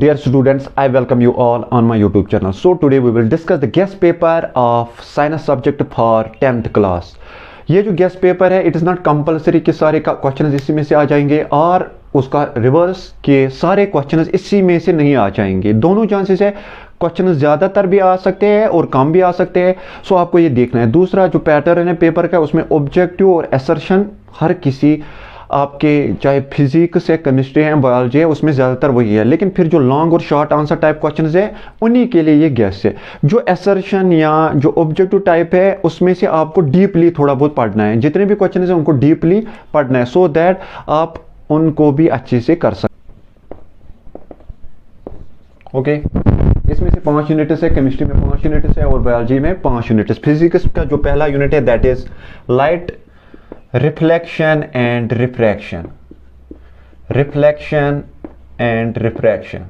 Dear students, I welcome you all on my YouTube channel. So today we will discuss the guest paper of science subject for 10th class. ये जो guest paper है it is not compulsory कि सारे question इसी में से आ जाएंगे और उसका रिवर्स के सारे क्वेश्चन इसी में से नहीं आ जाएंगे। दोनों चांसेस है, क्वेश्चन ज़्यादातर भी आ सकते हैं और कम भी आ सकते हैं। सो आपको ये देखना है। दूसरा जो पैटर्न है पेपर का उसमें ऑब्जेक्टिव और असर्शन हर किसी आपके चाहे फिजिक्स है, केमिस्ट्री है, बायोलॉजी है, उसमें ज़्यादातर वही है। लेकिन फिर जो लॉन्ग और शॉर्ट आंसर टाइप क्वेश्चंस है उन्हीं के लिए ये गेस है। जो असर्शन या जो ऑब्जेक्टिव टाइप है उसमें से आपको डीपली थोड़ा बहुत पढ़ना है। जितने भी क्वेश्चन है उनको डीपली पढ़ना है सो दैट आप उनको भी अच्छे से कर सकते। ओके इसमें से 5 यूनिट्स है, केमिस्ट्री में 5 यूनिट्स है और बायोलॉजी में 5 यूनिट्स। फिजिक्स का जो पहला यूनिट है that is light reflection and refraction. Reflection and refraction,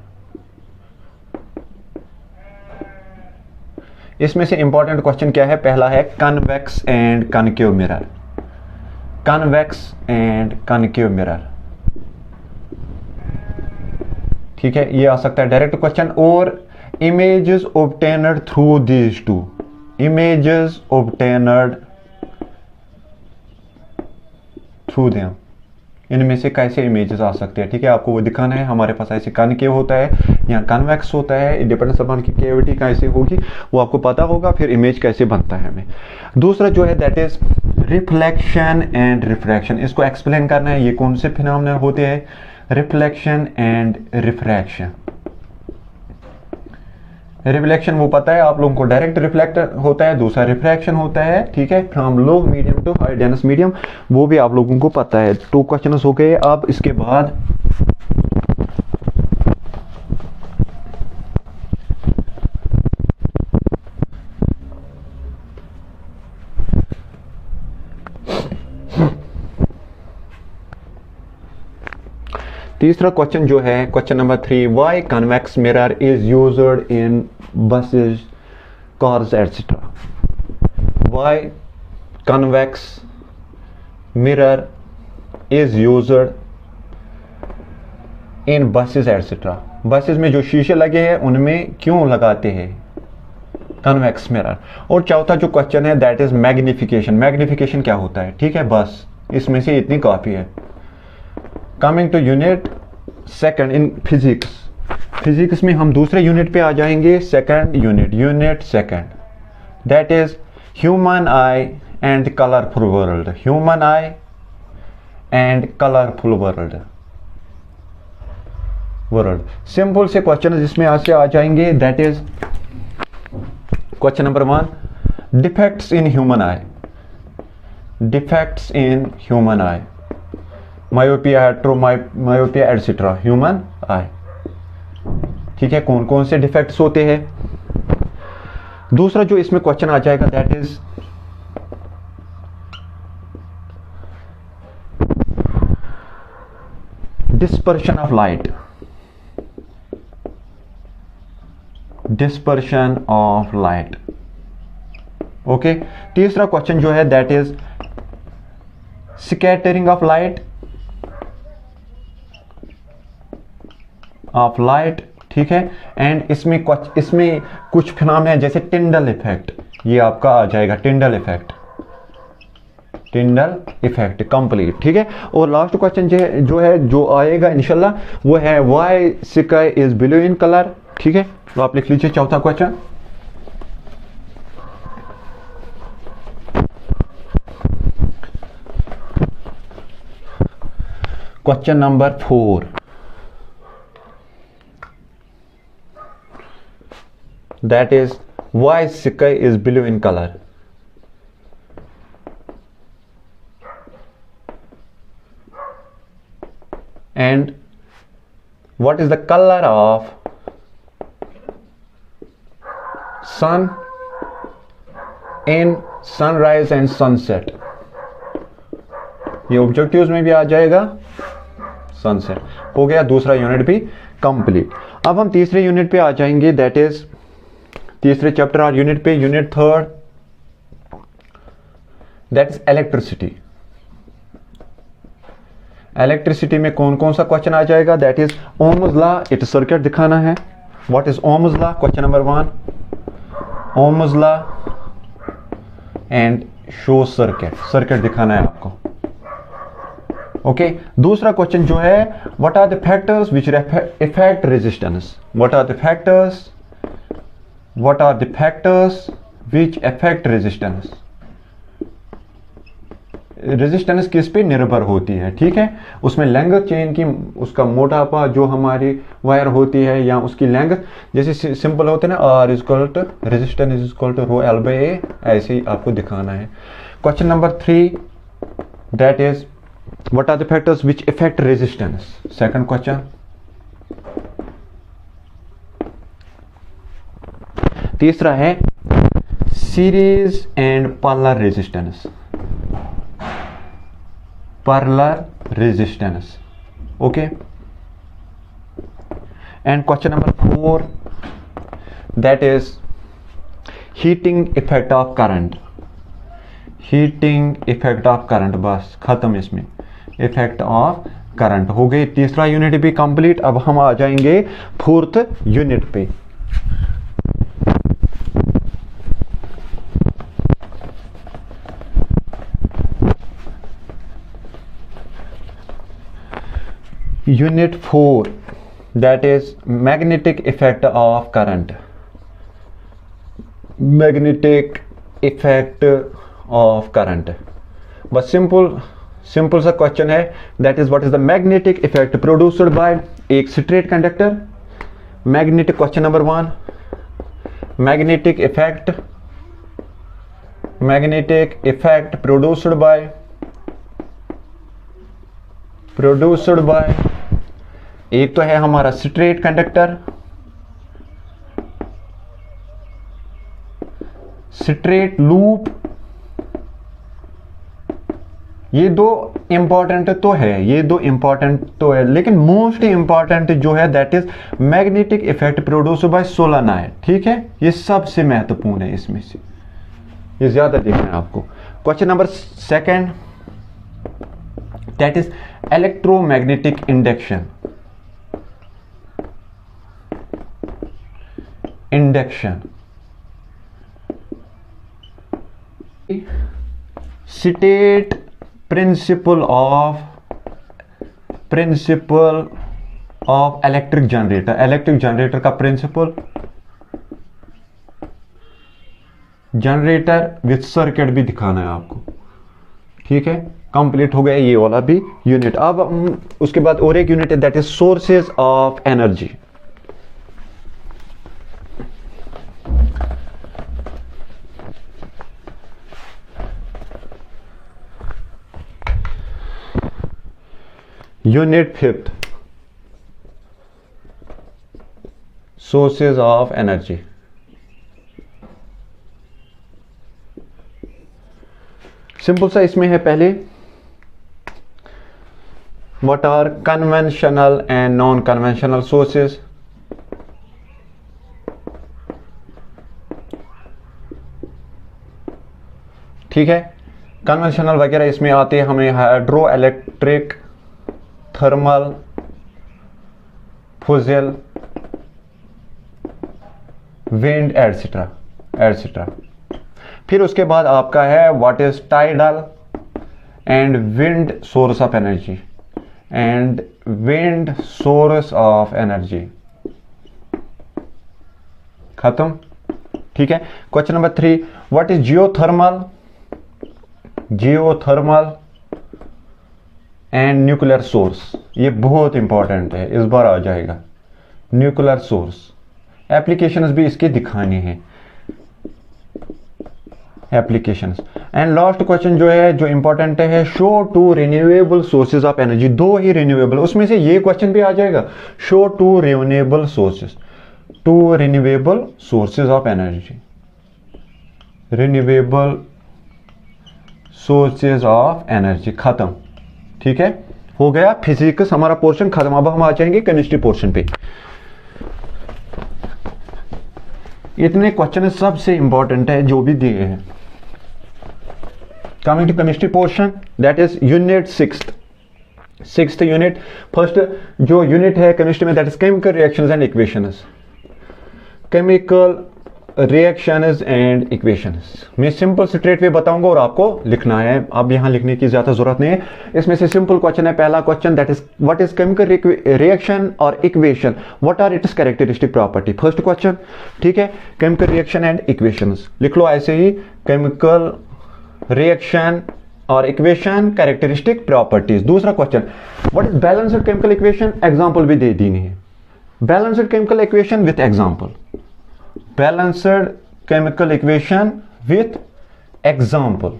इसमें से इंपॉर्टेंट क्वेश्चन क्या है? पहला है convex and concave mirror. Convex and concave mirror, ठीक है, ये आ सकता है डायरेक्ट क्वेश्चन। और images obtained through these two, images obtained through them, इनमें से कैसे इमेजेस आ सकते हैं, ठीक है, आपको वो दिखाना है। हमारे पास ऐसे कनकेव होता है या कन्वेक्स होता है, डिपेंड्स अपॉन की कैविटी कैसे होगी वो आपको पता होगा, फिर इमेज कैसे बनता है हमें। दूसरा जो है that is reflection and refraction. इसको एक्सप्लेन करना है, ये कौन से फिनोमेना होते हैं, रिफ्लेक्शन एंड रिफ्रैक्शन। रिफ्लेक्शन वो पता है आप लोगों को, डायरेक्ट रिफ्लेक्ट होता है, दूसरा रिफ्रैक्शन होता है, ठीक है, from low medium to high dense medium, वो भी आप लोगों को पता है। 2 क्वेश्चन हो गए। अब इसके बाद तीसरा क्वेश्चन जो है question number 3, why convex mirror is used in buses, cars etcetera. Why convex mirror is used in buses etcetera. Buses में जो शीशे लगे हैं उनमें क्यों लगाते हैं कन्वेक्स मिरर। और चौथा जो क्वेश्चन है दैट इज मैग्निफिकेशन। मैग्निफिकेशन क्या होता है, ठीक है, बस इसमें से इतनी काफी है। Coming to unit second in physics. Physics में हम दूसरे यूनिट पे आ जाएंगे, second unit, unit second, that is human eye and colourful world. Human eye and colourful world. World simple से क्वेश्चन जिसमें आज से आ जाएंगे that is question number 1, defects in human eye. Defects in human eye, myopia, myopia etcetera, human eye, ठीक है, कौन कौन से डिफेक्ट्स होते हैं। दूसरा जो इसमें क्वेश्चन आ जाएगा that is dispersion of light. Dispersion of light, okay. तीसरा क्वेश्चन जो है that is scattering of light, of light, ठीक है। एंड इसमें कुछ फिनोमेना जैसे टिंडल इफेक्ट, ये आपका आ जाएगा Tyndall effect. Tyndall effect complete, ठीक है। और लास्ट क्वेश्चन जो आएगा इंशाल्लाह वो है why sky is blue in colour, ठीक है, तो आप लिख लीजिए चौथा question. Question number 4, that is why sky is blue in color. And what is the color of sun in sunrise and sunset? ये ऑब्जेक्टिव्स में भी आ जाएगा, सनसेट हो गया। दूसरा यूनिट भी कंप्लीट। अब हम तीसरे यूनिट पे आ जाएंगे दैट इज तीसरे चैप्टर और यूनिट पे, unit 3, that is electricity. Electricity में कौन कौन सा क्वेश्चन आ जाएगा? That is Ohm's law, it circuit दिखाना है। What is Ohm's law? Question number 1, Ohm's law and show circuit, circuit दिखाना है आपको। ओके दूसरा क्वेश्चन जो है, what are the factors which affect resistance? What are the factors, what are the factors which affect resistance? Resistance किस पे निर्भर होती है? ठीक है, उसमें लेंथ चेन की, उसका मोटापा जो हमारी वायर होती है, या उसकी लेंथ, जैसे सिंपल होते हैं ना, R is equal to resistance is equal to rho L by A, ऐसे ही आपको दिखाना है। Question number 3, that is what are the factors which affect resistance? Second question. तीसरा है series and parallel resistance, parallel resistance. Okay and question number 4, that is heating effect of current, heating effect of current. बस खत्म, इसमें effect of current हो गई। तीसरा unit भी complete. अब हम आ जाएंगे फोर्थ यूनिट पे। Unit 4, that is magnetic effect of current, magnetic effect of current. बस सिंपल सा क्वेश्चन है, that is what is the magnetic effect produced by एक straight conductor. Magnetic, question number 1, magnetic effect produced by एक तो है हमारा straight conductor, straight loop. ये दो इंपॉर्टेंट तो है, लेकिन मोस्ट इंपॉर्टेंट जो है that is magnetic effect produced bye solenoid. ठीक है, ये सबसे महत्वपूर्ण है, इसमें से ये ज्यादा देखना है आपको। Question number 2, that is electromagnetic induction, state principle of electric generator का प्रिंसिपल, जनरेटर विथ सर्किट भी दिखाना है आपको। ठीक है, कंप्लीट हो गया ये वाला भी यूनिट। अब उसके बाद और एक यूनिट है, that is sources of energy. Unit 5, sources of energy. Simple सा इसमें है, पहले what are conventional and non conventional sources. ठीक है, कन्वेंशनल वगैरह इसमें आते हैं हमें hydro electric, thermal, fossil, wind etcetera. फिर उसके बाद आपका है what is tidal and wind source of energy, खत्म। ठीक है, question number 3, what is geothermal and nuclear source. ये बहुत इंपॉर्टेंट है, इस बार आ जाएगा। न्यूक्लियर सोर्स एप्लीकेशंस भी इसके दिखाने हैं, एप्लीकेशंस। एंड लास्ट क्वेश्चन जो है, जो इंपॉर्टेंट है, show 2 renewable sources of energy. 2 he renewable, उसमें से ये क्वेश्चन भी आ जाएगा, show 2 renewable sources of energy, renewable sources of energy. खत्म। ठीक है, हो गया फिजिक्स हमारा पोर्शन खत्म। अब हम आ जाएंगे केमिस्ट्री पोर्शन पे। इतने क्वेश्चन सबसे इंपॉर्टेंट है जो भी दिए हैं। Coming to chemistry portion, that is unit 6, sixth unit, first जो यूनिट है केमिस्ट्री में that is chemical reactions and equations. Chemical reactions and equations मैं सिंपल स्ट्रेट वे बताऊंगा और आपको लिखना है, अब यहां लिखने की ज्यादा जरूरत नहीं है। इसमें से सिंपल क्वेश्चन है, पहला question that is what is chemical reaction और equation, what are its characteristic property, first question. ठीक है, केमिकल रिएक्शन एंड इक्वेशंस लिख लो ऐसे ही, केमिकल रिएक्शन और इक्वेशन कैरेक्टरिस्टिक प्रॉपर्टीज। दूसरा question what is balanced chemical equation, example भी दे दी है, balanced chemical equation with example, balanced chemical equation with example.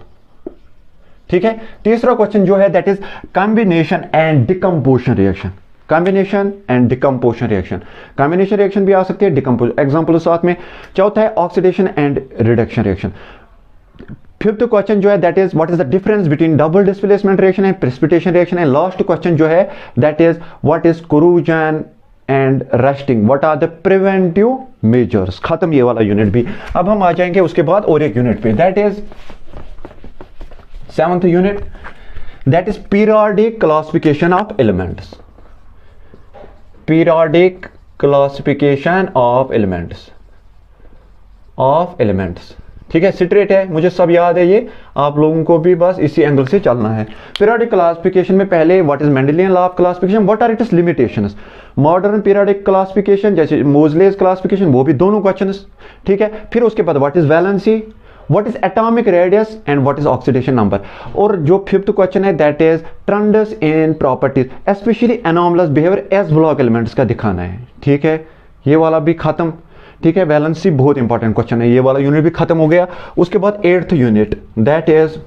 ठीक है, तीसरा क्वेश्चन जो है that is combination and decomposition reaction, combination and decomposition reaction, combination reaction भी आ सकती है, डिकम्पोज एग्जांपल साथ में। चौथा है oxidation and reduction reaction. Fifth question जो है that is what is the difference between double displacement reaction and precipitation reaction. And last question जो है that is what is corrosion and rusting, what are the preventive measures. खत्म ये वाला unit भी। अब हम आ जाएंगे उसके बाद और एक यूनिट पे, that is seventh unit, that is periodic classification of elements, periodic classification of elements. ठीक है, स्ट्रेट है, मुझे सब याद है ये, आप लोगों को भी बस इसी एंगल से चलना है। पीरियोडिक क्लासिफिकेशन में पहले what is Mendeleian law of classification, what are its limitations, modern periodic classification जैसे मोजलेस क्लासिफिकेशन, वो भी दोनों क्वेश्चंस। ठीक है, फिर उसके बाद what is valency, what is atomic radius and what is oxidation number. और जो फिफ्थ क्वेश्चन है that is trends in properties, specially anomalous behaviour s block elements का दिखाना है। ठीक है, ये वाला भी खत्म। ठीक है, वैलेंसी बहुत इंपॉर्टेंट क्वेश्चन है, ये वाला यूनिट भी खत्म हो गया। उसके बाद eighth unit that is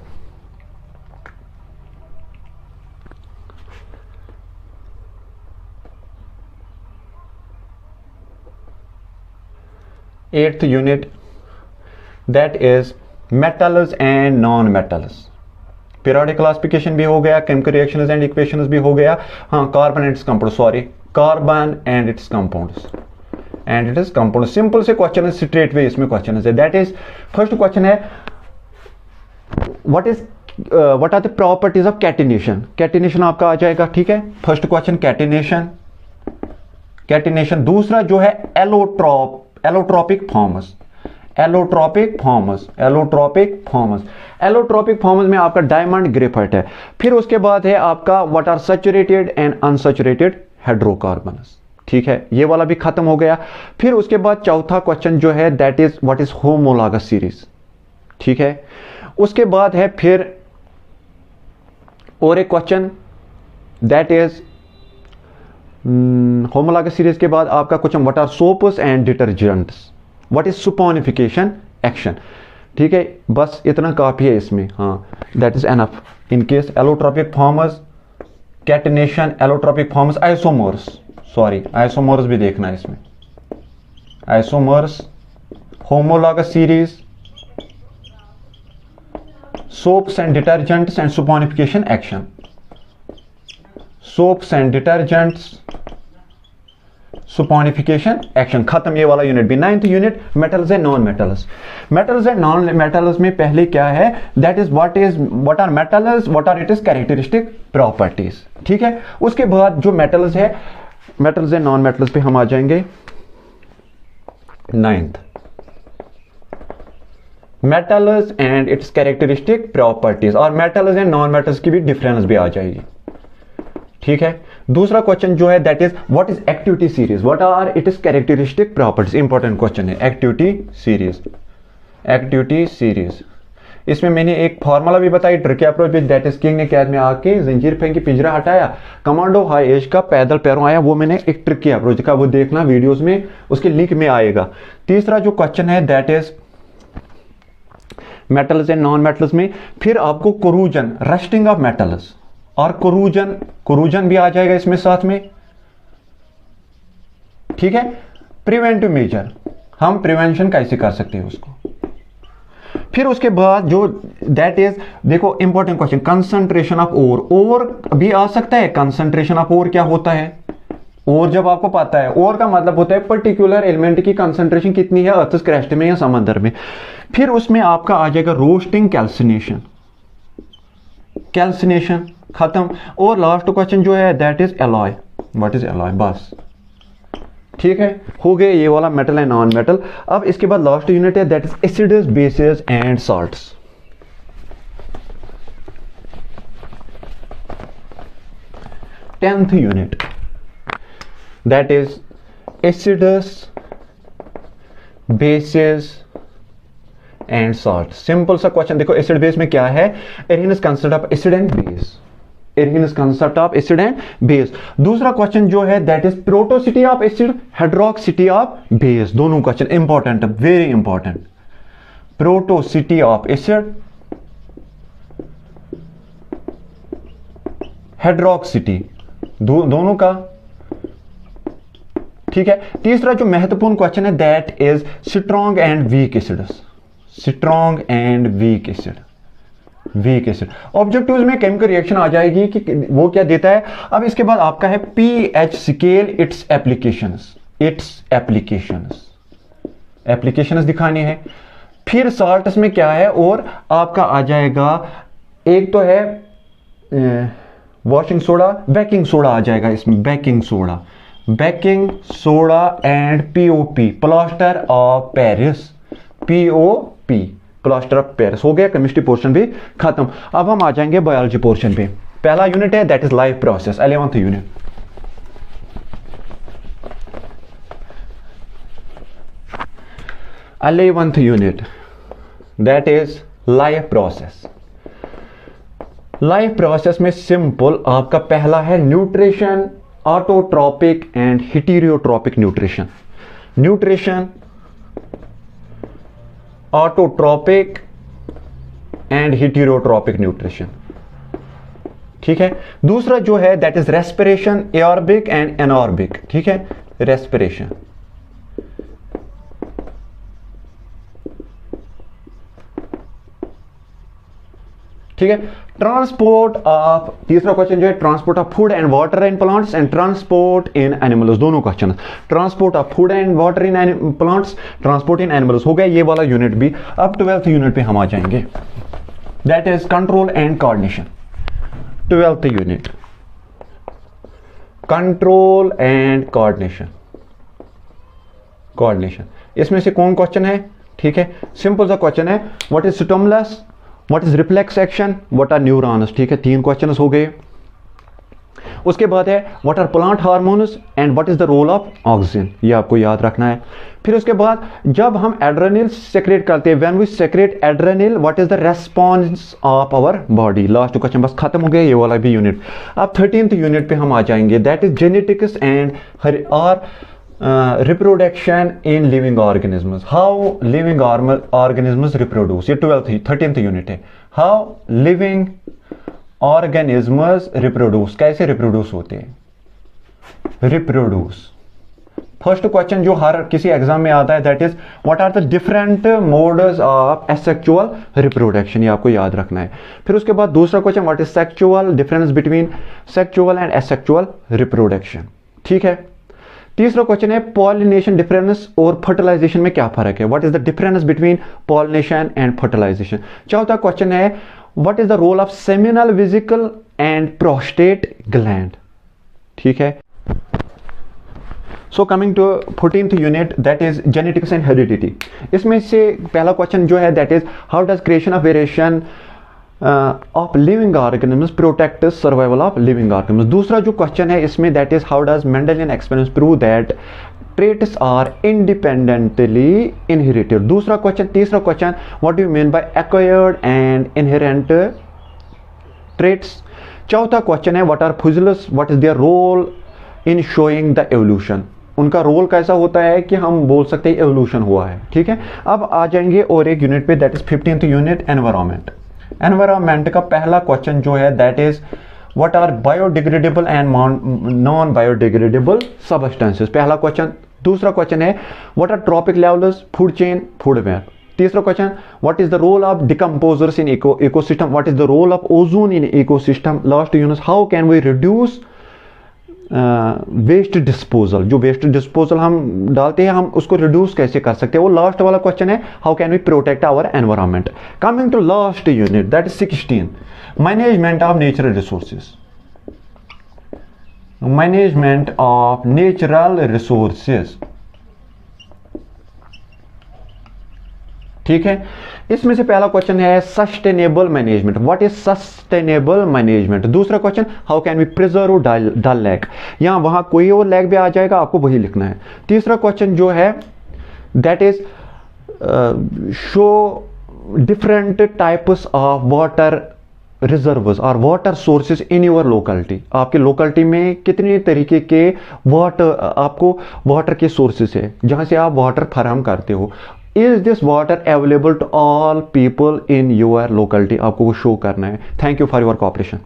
eighth unit that is metals and non metals. Periodic classification भी हो गया, केमिकल रिएक्शंस एंड इक्वेशंस भी हो गया। हाँ, carbon and its compound, sorry, carbon and its compounds and it is compound. Simple से question है, straight way इसमें क्वेश्चन है। दैट इज फर्स्ट क्वेश्चन है what are the properties of catenation, catenation आपका आ जाएगा। ठीक है, फर्स्ट क्वेश्चन कैटिनेशन, कैटिनेशन। दूसरा जो है एलोट्रोपिक फॉर्म्स, एलोट्रोपिक फॉर्म्स में आपका डायमंड ग्रेफाइट है। फिर उसके बाद है आपका what are saturated and unsaturated hydrocarbons. ठीक है, ये वाला भी खत्म हो गया। फिर उसके बाद चौथा क्वेश्चन जो है that is what is homologous series. ठीक है, उसके बाद है फिर और एक question that is homologous series के बाद आपका question what are soaps and detergents, what is saponification action. ठीक है, बस इतना काफी है इसमें। हाँ, that is enough in case allotropic forms, catenation, allotropic forms, isomers, sorry isomers भी देखना है इसमें, isomers, homologous series, soaps and detergents and saponification action, soaps and detergents, saponification action. खत्म ये वाला यूनिट भी। Ninth unit metals and non metals. Metals and non metals में पहले क्या है that is what are metals, what are its characteristic properties. ठीक है, उसके बाद जो मेटल्स है, मेटल्स एंड नॉन मेटल्स पे हम आ जाएंगे। Ninth, metals and it's characteristic properties, और मेटल्स एंड नॉन मेटल्स की भी डिफरेंस भी आ जाएगी। ठीक है, दूसरा क्वेश्चन जो है that is what is activity series, what are it is characteristic properties. Important question है एक्टिविटी सीरीज, एक्टिविटी सीरीज। इसमें मैंने एक फॉर्मूला भी बताई, tricky approach with that is king ने कैद में आके जंजीर फेंकी, पिंजरा हटाया, कमांडो हाई एज का पैदल पैरों आया, वो मैंने एक ट्रिकी अप्रोच का, वो देखना वीडियोस में, उसके लिंक में आएगा। तीसरा जो क्वेश्चन है that is metals and non metals में फिर आपको कोरूजन, रस्टिंग ऑफ मेटल्स, और कोरूजन भी आ जाएगा इसमें साथ में। ठीक है, प्रिवेंटिव मेजर, हम प्रिवेंशन कैसे कर सकते हैं उसको। फिर उसके बाद जो दैट इज, देखो इंपॉर्टेंट क्वेश्चन, कंसंट्रेशन ऑफ ओर भी आ सकता है। कंसंट्रेशन ऑफ ओर क्या होता है, और जब आपको पता है, और का मतलब होता है पर्टिकुलर एलिमेंट की कंसंट्रेशन कितनी है अर्थ क्रस्ट में या समंदर में। फिर उसमें आपका आ जाएगा रोस्टिंग, कैल्सिनेशन, कैल्सिनेशन खत्म। और लास्ट क्वेश्चन जो है that is alloy, what is alloy, बस ठीक है, हो गए ये वाला मेटल एंड नॉन मेटल। अब इसके बाद लास्ट यूनिट है that is acids bases and salts. Tenth unit that is acids bases and salt. Simple सा क्वेश्चन देखो, एसिड बेस में क्या है, Arrhenius concept of acid and base, Arrhenius concept of acid and base. दूसरा question जो है that is proticity of acid, hydroxicity of base. दोनों question important है, very important. Proticity of acid, hydroxicity दोनों का, ठीक है। तीसरा जो महत्वपूर्ण क्वेश्चन है that is strong and weak acids, strong and weak acid, weak acid. Objectives में केमिकल रिएक्शन आ जाएगी कि वो क्या देता है। अब इसके बाद आपका है pH scale, it's applications, it's applications, applications दिखानी है। फिर साल्ट्स में क्या है, और आपका आ जाएगा एक तो है वॉशिंग सोडा, बेकिंग सोडा आ जाएगा इसमें, baking soda, baking soda and POP, plaster of Paris, POP, plaster of Paris. हो गया केमिस्ट्री पोर्शन भी खत्म। अब हम आ जाएंगे बायोलॉजी पोर्शन पे। पहला यूनिट है that is life process, 11th unit. Unit that is life process. Life process में सिंपल आपका पहला है nutrition, autotrophic and heterotrophic nutrition, nutrition, autotrophic and heterotrophic nutrition, ठीक है। दूसरा जो है that is respiration, aerobic and anaerobic, ठीक है, रेस्पिरेशन। ठीक है। ट्रांसपोर्ट ऑफ, तीसरा क्वेश्चन जो है transport of food and water in plants and transport in animals, दोनों question. Transport of food and water in plants, transport in animals, हो गया ये वाला यूनिट भी। अब 12th यूनिट पे हम आ जाएंगे that is control and coordination. 12th unit, control and coordination, coordination. इसमें से कौन क्वेश्चन है, ठीक है, सिंपल सा क्वेश्चन है, what is stimulus, what is reflex action, what are neurons, ठीक है, 3 क्वेश्चन हो गए। उसके बाद है what are plant hormones and what is the role of oxygen, ये आपको याद रखना है। फिर उसके बाद जब हम एड्रेनल सेक्रेट करते हैं, when we secrete adrenal, what is the response of our body. Last question बस खत्म हो गया ये वाला भी यूनिट। अब 13th यूनिट पे हम आ जाएंगे दैट इज जेनेटिक्स एंड और reproduction in living organisms, how living organisms reproduce, ये 13th यूनिट है। how living organisms reproduce, कैसे reproduce होते हैं, reproduce। फर्स्ट क्वेश्चन जो हर किसी एग्जाम में आता है that is what are the different modes of asexual reproduction, ये आपको याद रखना है। फिर उसके बाद दूसरा question what is sexual, difference between sexual and asexual reproduction, ठीक है। तीसरा क्वेश्चन है पॉलिनेशन डिफरेंस और फर्टिलाइजेशन में क्या फर्क है, what is the difference between pollination and fertilization. चौथा क्वेश्चन है what is the role of seminal vesicle and prostate gland, ठीक है। So coming to 14th unit that is genetics and heredity. इसमें से पहला क्वेश्चन जो है that is how does creation of variation of living organisms protect survival of living organisms. दूसरा जो question है इसमें that is how does Mendelian experiments prove that traits are independently inherited. दूसरा क्वेश्चन, तीसरा question what do you mean by acquired and inherent traits. चौथा question है what are fossils, what is their role in showing the evolution, उनका रोल कैसा होता है कि हम बोल सकते हैं एवोल्यूशन हुआ है, ठीक है। अब आ जाएंगे और एक यूनिट पे that is 15th unit environment. Environment का पहला क्वेश्चन जो है that is what are biodegradable and non biodegradable substances, पहला क्वेश्चन। दूसरा क्वेश्चन है what are trophic levels, food chain, food web. तीसरा question what is the role of decomposers in ecosystem, what is the role of ozone in ecosystem. Last unit how can we reduce waste disposal, जो waste disposal हम डालते हैं हम उसको reduce कैसे कर सकते हैं, वो लास्ट वाला क्वेश्चन है how can we protect our environment. Coming to last unit that is 16 management of natural resources, management of natural resources, ठीक है। इसमें से पहला क्वेश्चन है sustainable management, what is sustainable management. दूसरा question, how can we preserve Dal lake, यहां वहां कोई और लेक भी आ जाएगा, आपको वही लिखना है। तीसरा क्वेश्चन जो है that is show different types of water reserves और water sources in your locality, आपके लोकेलिटी में कितने तरीके के वाटर, आपको वाटर के सोर्सेज है जहां से आप वाटर फराहम करते हो। Is this water available to all people in your locality, आपको वो शो करना है। Thank you for your cooperation.